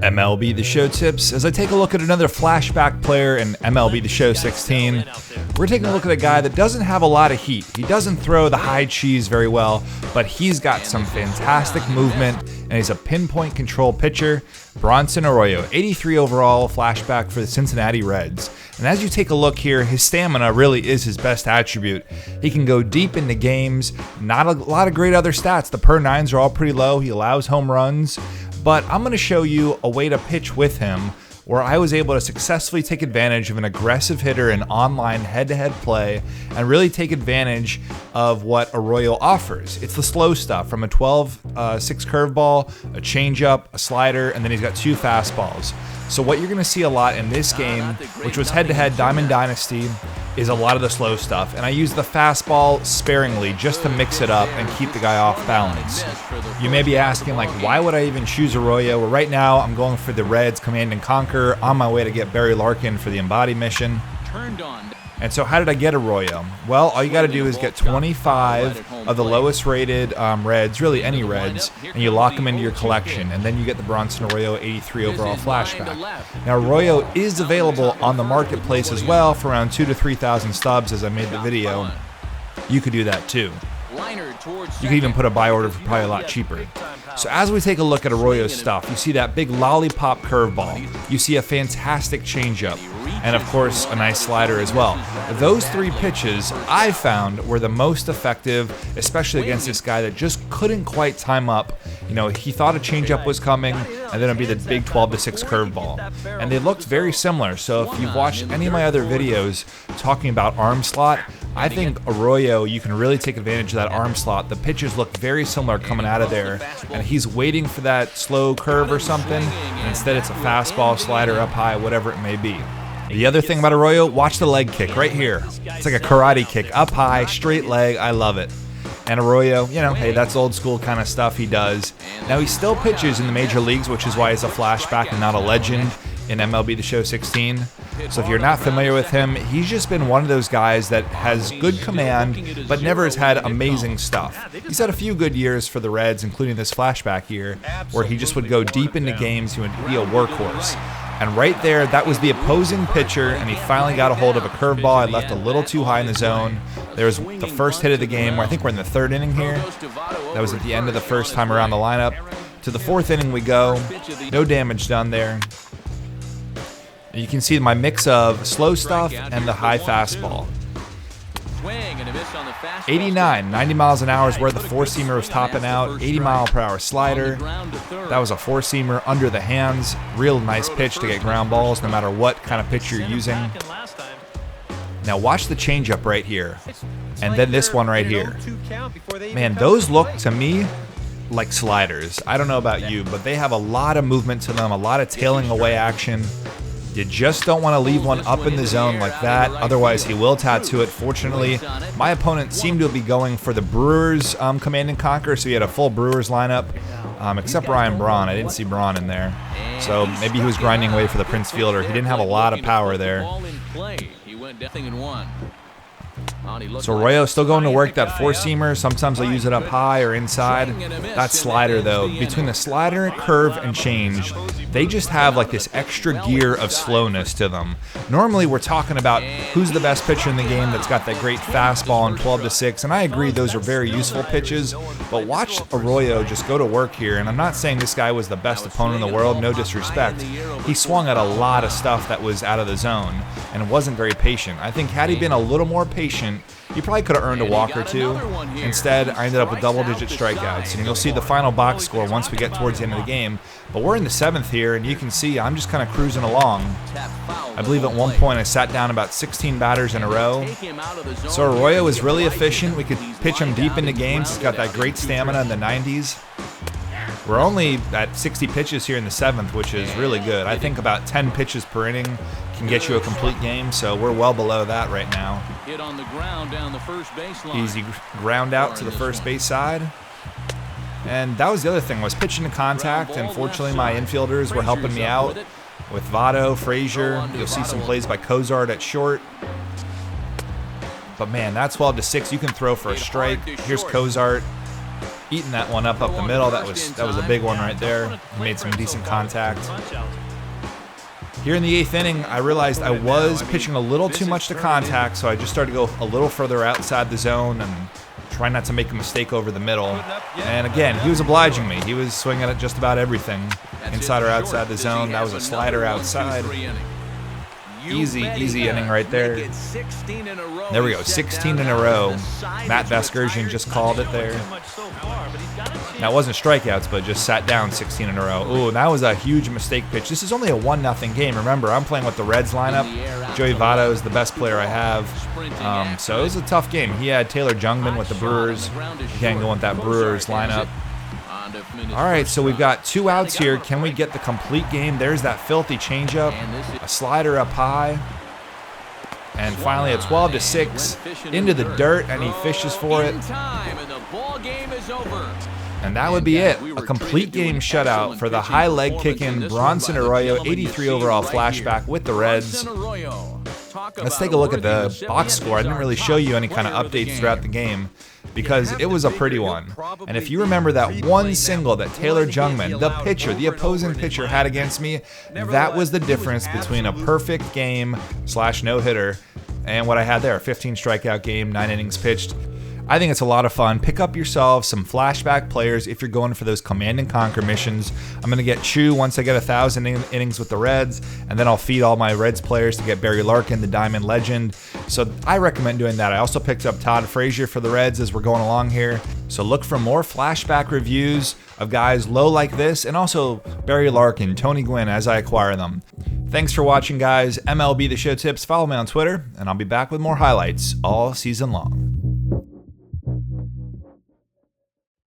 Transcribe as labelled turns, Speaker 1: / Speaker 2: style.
Speaker 1: MLB The Show tips. As I take a look at another flashback player in MLB The Show 16, we're taking a look at a guy that doesn't have a lot of heat. He doesn't throw the high cheese very well, but he's got some fantastic movement, and he's a pinpoint control pitcher. Bronson Arroyo, 83 overall flashback for the Cincinnati Reds. And as you take a look here, his stamina really is his best attribute. He can go deep into games, not a lot of great other stats. The per nines are all pretty low. He allows home runs. But I'm going to show you a way to pitch with him where I was able to successfully take advantage of an aggressive hitter in online head-to-head play and really take advantage of what Arroyo offers. It's the slow stuff from a 12-6 curveball, a changeup, a slider, and then he's got 2 fastballs. So what you're going to see a lot in this game, which was head-to-head Diamond Dynasty, is a lot of the slow stuff. And I use the fastball sparingly just to mix it up and keep the guy off balance. You may be asking, like, why would I even choose Arroyo? Well, right now I'm going for the Reds Command and Conquer on my way to get Barry Larkin for the Embody mission. And so how did I get Arroyo? Well, all you got to do is get 25 of the lowest rated Reds, really any Reds, and you lock them into your collection, and then you get the Bronson Arroyo 83 overall flashback. Now, Arroyo is available on the marketplace as well for around 2,000 to 3,000 stubs as I made the video. You could do that too. You could even put a buy order for probably a lot cheaper. So as we take a look at Arroyo's stuff, you see that big lollipop curveball. You see a fantastic changeup. And of course, a nice slider as well. Those 3 pitches I found were the most effective, especially against this guy that just couldn't quite time up. You know, he thought a changeup was coming, and then it'd be the big 12-6 curveball. And they looked very similar. So if you've watched any of my other videos talking about arm slot, I think Arroyo, you can really take advantage of that arm slot. The pitches look very similar coming out of there, and he's waiting for that slow curve or something, and instead it's a fastball, slider, up high, whatever it may be. The other thing about Arroyo, watch the leg kick right here. It's like a karate kick, up high, straight leg. I love it. And Arroyo, you know, hey, that's old school kind of stuff he does. Now, he still pitches in the major leagues, which is why he's a flashback and not a legend in MLB The Show 16. So if you're not familiar with him, he's just been one of those guys that has good command, but never has had amazing stuff. He's had a few good years for the Reds, including this flashback year, where he just would go deep into games. He would be a workhorse. And right there, that was the opposing pitcher, and he finally got a hold of a curveball. I left a little too high in the zone. There was the first hit of the game, where I think we're in the 3rd inning here. That was at the end of the first time around the lineup. To the 4th inning we go. No damage done there. You can see my mix of slow stuff and the high fastball. 89, 90 miles an hour is where the 4-seamer was topping out. 80-mile-per-hour slider. That was a 4-seamer under the hands. Real nice pitch to get ground balls no matter what kind of pitch you're using. Now watch the changeup right here. And then this one right here. Man, those look to me like sliders. I don't know about you, but they have a lot of movement to them, a lot of tailing away action. You just don't want to leave one up in the zone like that, otherwise he will tattoo it. Fortunately, my opponent seemed to be going for the Brewers Command and Conquer, so he had a full Brewers lineup, except Ryan Braun. I didn't see Braun in there. So maybe he was grinding away for the Prince Fielder. He didn't have a lot of power there. So Arroyo still going to work that 4-seamer. Sometimes I'll use it up high or inside. That slider, though, between the slider, curve, and change, they just have like this extra gear of slowness to them. Normally we're talking about who's the best pitcher in the game that's got that great fastball and 12-6, and I agree those are very useful pitches, but watch Arroyo just go to work here. And I'm not saying this guy was the best opponent in the world, no disrespect. He swung at a lot of stuff that was out of the zone and wasn't very patient. I think had he been a little more patient, he probably could have earned a walk or two. Instead, I ended up with double-digit strikeouts. And you'll see the final box score once we get towards the end of the game. But we're in the 7th here, and you can see I'm just kind of cruising along. I believe at one point I sat down about 16 batters in a row. So Arroyo is really efficient. We could pitch him deep into games. He's got that great stamina in the 90s. We're only at 60 pitches here in the 7th, which is really good. I think about 10 pitches per inning can get you a complete game, so we're well below that right now. Easy ground out to the first base side. And that was the other thing, was pitching to contact, and fortunately my infielders were helping me out with Votto, Frazier. You'll see some plays by Cozart at short. But man, that 12-6, you can throw for a strike. Here's Cozart. eating that one up the middle. That was a big one right there. He made some decent contact. Here in the 8th inning, I realized I was pitching a little too much to contact, so I just started to go a little further outside the zone and try not to make a mistake over the middle. And again, he was obliging me. He was swinging at just about everything, inside or outside the zone. That was a slider outside. Easy inning right there. There we go, 16 in a row. Matt Vasgersian just called it there. Now, it wasn't strikeouts, but just sat down 16 in a row. Ooh, that was a huge mistake pitch. This is only a 1-0 game. Remember, I'm playing with the Reds lineup. Joey Votto is the best player I have. So it was a tough game. He had Taylor Jungmann with the Brewers. Again, going with that Brewers lineup. All right, so we've got 2 outs here. Can we get the complete game? There's that filthy changeup, a slider up high, and finally a 12-6 into the dirt, and he fishes for it. And that would be it. A complete game shutout for the high leg kicking Bronson Arroyo 83 overall flashback with the Reds. Let's take a look at the box score. I didn't really show you any kind of updates throughout the game because it was a pretty one. And if you remember that one single that Taylor Jungmann, the pitcher, the opposing pitcher, had against me, that was the difference between a perfect game / no-hitter and what I had there, a 15 strikeout game, 9 innings pitched. I think it's a lot of fun. Pick up yourself some flashback players if you're going for those command and conquer missions. I'm going to get Chu once I get 1,000 innings with the Reds, and then I'll feed all my Reds players to get Barry Larkin, the Diamond legend. So I recommend doing that. I also picked up Todd Frazier for the Reds as we're going along here. So look for more flashback reviews of guys low like this, and also Barry Larkin, Tony Gwynn as I acquire them. Thanks for watching, guys. MLB The Show tips. Follow me on Twitter, and I'll be back with more highlights all season long.